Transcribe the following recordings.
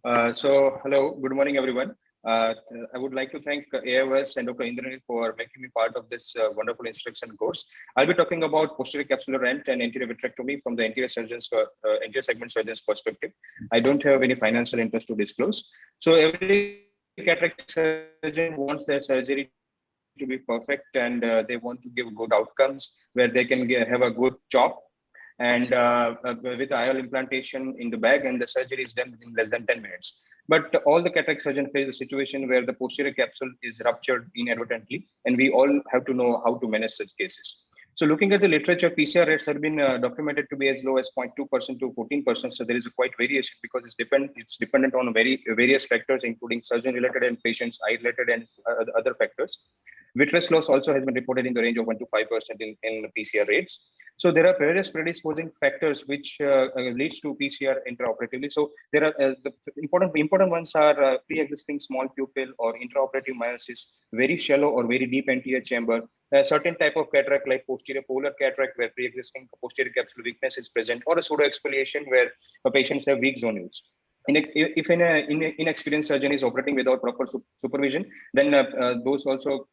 Hello, good morning, everyone. I would like to thank AOS and Dr. Indrani for making me part of this wonderful instruction course. I'll be talking about posterior capsular rent and anterior vitrectomy from the anterior segment surgeon's perspective. I don't have any financial interest to disclose. So every cataract surgeon wants their surgery to be perfect, and they want to give good outcomes where they can have a good chop and with IOL implantation in the bag, and the surgery is done within less than 10 minutes. But all the cataract surgeon face a situation where the posterior capsule is ruptured inadvertently, and we all have to know how to manage such cases. So looking at the literature, PCR rates have been documented to be as low as 0.2% to 14%. So there is a quite variation because it's dependent on various factors, including surgeon-related and patients, eye-related and other factors. Vitreous loss also has been reported in the range of 1 to 5% in PCR rates. So there are various predisposing factors which leads to PCR intraoperatively. So there are the important ones are pre-existing small pupil or intraoperative miosis, very shallow or very deep anterior chamber, a certain type of cataract like posterior polar cataract where pre-existing posterior capsular weakness is present, or a pseudo exfoliation where patients have weak zonules. If an inexperienced surgeon is operating without proper supervision, then those also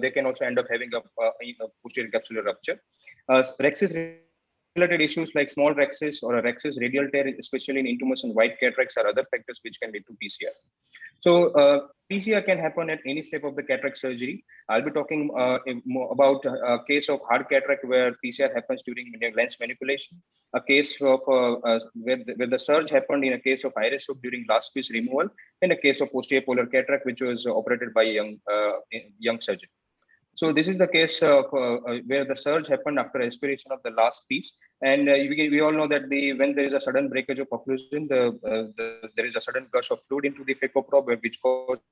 they can also end up having a posterior capsular rupture. Rhexis related issues like small rhexis or a rhexis radial tear, especially in intimus and white cataracts, are other factors which can lead to PCR. So PCR can happen at any step of the cataract surgery. I'll be talking more about a case of hard cataract where PCR happens during lens manipulation, a case of where the surge happened in a case of iris hoop during last piece removal, and a case of posterior polar cataract which was operated by a young surgeon. So this is the case of where the surge happened after expiration of the last piece, and we all know that when there is a sudden breakage of occlusion, there is a sudden gush of fluid into the phacoprobe, which causes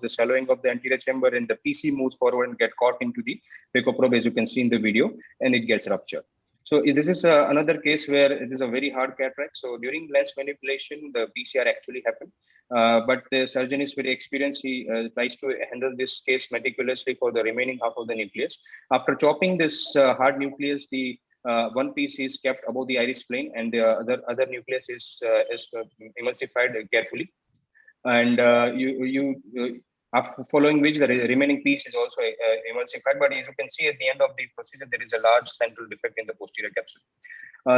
the shallowing of the anterior chamber, and the PC moves forward and get caught into the phacoprobe, as you can see in the video, and it gets ruptured. So this is another case where it is a very hard cataract. So during lens manipulation, the PCR actually happened, but the surgeon is very experienced. He tries to handle this case meticulously for the remaining half of the nucleus. After chopping this hard nucleus, the one piece is kept above the iris plane, and the other nucleus is emulsified carefully. And after following which the remaining piece is also emulsified. But as you can see at the end of the procedure, there is a large central defect in the posterior capsule.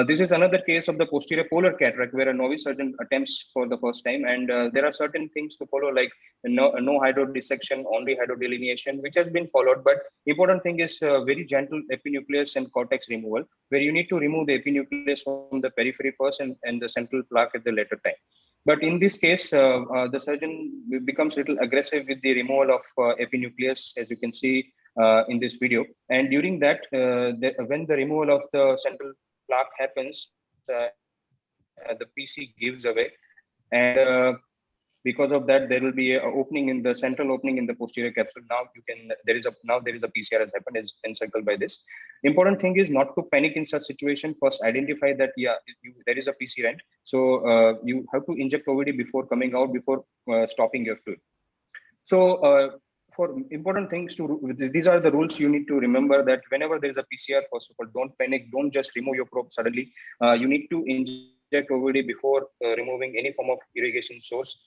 This is another case of the posterior polar cataract where a novice surgeon attempts for the first time, and there are certain things to follow, like no hydro dissection, only hydro delineation, which has been followed. But important thing is very gentle epinucleus and cortex removal, where you need to remove the epinucleus from the periphery first and the central plaque at the later time. But in this case, the surgeon becomes a little aggressive with the removal of epinucleus, as you can see in this video. And during that, when the removal of the central plaque happens, the PC gives away, and because of that, there will be an opening in the central opening in the posterior capsule. Now there is a PCR has happened, as encircled by this. Important thing is not to panic in such situation. First, identify that there is a PC rent. So you have to inject OVD before coming out, before stopping your fluid. So for important things these are the rules you need to remember, that whenever there is a PCR, first of all, don't panic, don't just remove your probe suddenly. You need to inject OVD before removing any form of irrigation source.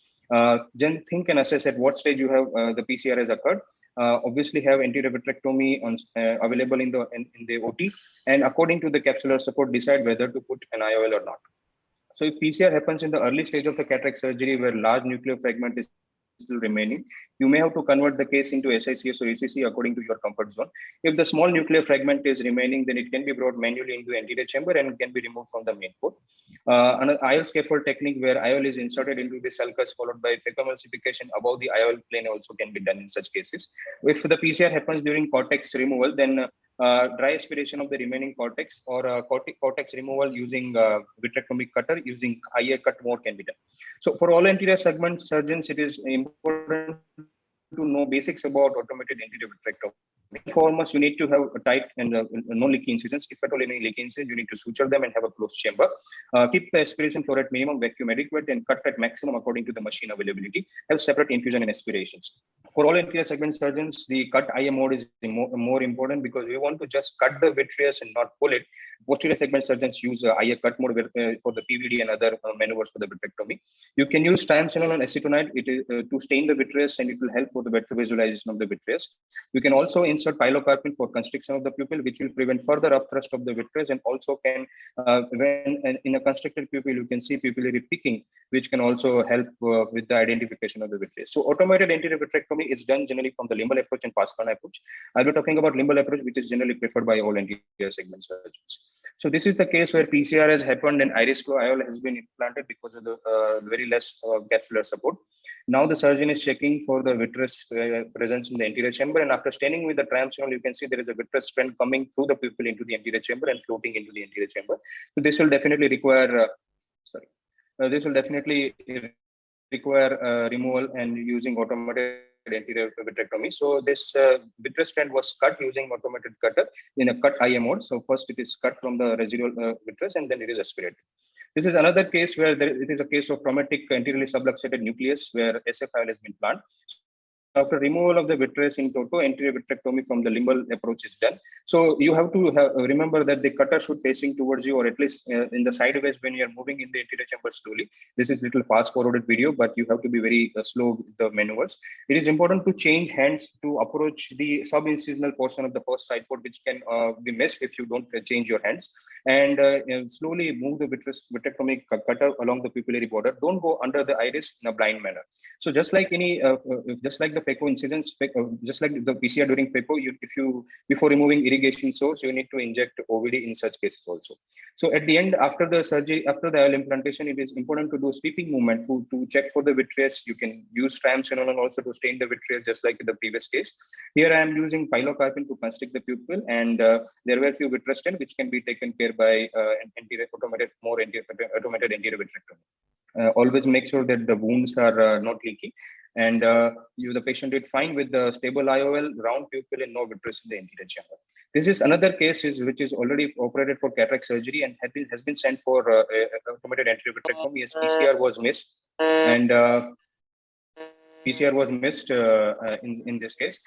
Then think and assess at what stage you have the PCR has occurred. Obviously have anterior vitrectomy available in the OT, and according to the capsular support, decide whether to put an IOL or not. So if PCR happens in the early stage of the cataract surgery where large nuclear fragment is still remaining, you may have to convert the case into SICS or ECC according to your comfort zone. If the small nuclear fragment is remaining, then it can be brought manually into anterior chamber and can be removed from the main port. Another IOL scaffold technique where IOL is inserted into the sulcus followed by phacoemulsification above the IOL plane also can be done in such cases. If the PCR happens during cortex removal, then dry aspiration of the remaining cortex or cortex removal using vitrectomy cutter using higher cut mode can be done. So for all anterior segment surgeons, it is important to know basics about automated anterior vitrectomy. Foremost, you need to have a tight and no leaky incisions. If at all any leaky incisions, you need to suture them and have a closed chamber. Keep the aspiration flow at minimum, vacuum adequate, and cut at maximum according to the machine availability. Have separate infusion and aspirations. For all anterior segment surgeons, the cut IA mode is more important because we want to just cut the vitreous and not pull it. Posterior segment surgeons use IA cut mode for the PVD and other maneuvers for the vitrectomy. You can use triamcinolone acetonide to stain the vitreous, and it will help for the better visualization of the vitreous. You can also insert pilocarpine for constriction of the pupil, which will prevent further upthrust of the vitreous, and also can, when in a constricted pupil, you can see pupillary peaking, which can also help with the identification of the vitreous. So automated anterior vitrectomy is done generally from the limbal approach and Pascaline approach. I'll be talking about limbal approach, which is generally preferred by all anterior segment surgeons. So this is the case where PCR has happened and iris flow IOL has been implanted because of the very less capsular support. Now the surgeon is checking for the vitreous presence in the anterior chamber, and after staining with the triamcinolone, you can see there is a vitreous strand coming through the pupil into the anterior chamber and floating into the anterior chamber. So this will definitely require, removal and using automated anterior vitrectomy. So this vitreous strand was cut using automated cutter in a cut IA mode. So first it is cut from the residual vitreous and then it is aspirated. This is another case where it is a case of traumatic anteriorly subluxated nucleus where SFIL has been planted. After removal of the vitreous in toto, anterior vitrectomy from the limbal approach is done. So you have to remember that the cutter should facing towards you, or at least in the sideways when you are moving in the anterior chamber slowly. This is little fast forwarded video, but you have to be very slow with the maneuvers. It is important to change hands to approach the subincisional portion of the first side port, which can be missed if you don't change your hands. And slowly move the vitrectomy cutter along the pupillary border. Don't go under the iris in a blind manner. So just like any, just like the phaco incidence, just like the PCR during phaco, if you before removing irrigation source, you need to inject OVD in such cases also. So at the end, after the surgery, after the IOL implantation, it is important to do sweeping movement to check for the vitreous. You can use triamcinolone also to stain the vitreous, just like in the previous case. Here I am using pilocarpine to constrict the pupil, and there were a few vitreous stain which can be taken care by automated anterior vitrectomy. Always make sure that the wounds are not leaky, and the patient did fine with the stable IOL, round pupil, and no vitreous in the anterior chamber. This is another case which is already operated for cataract surgery and has been sent for automated anterior vitrectomy as PCR was missed, and PCR was missed in this case.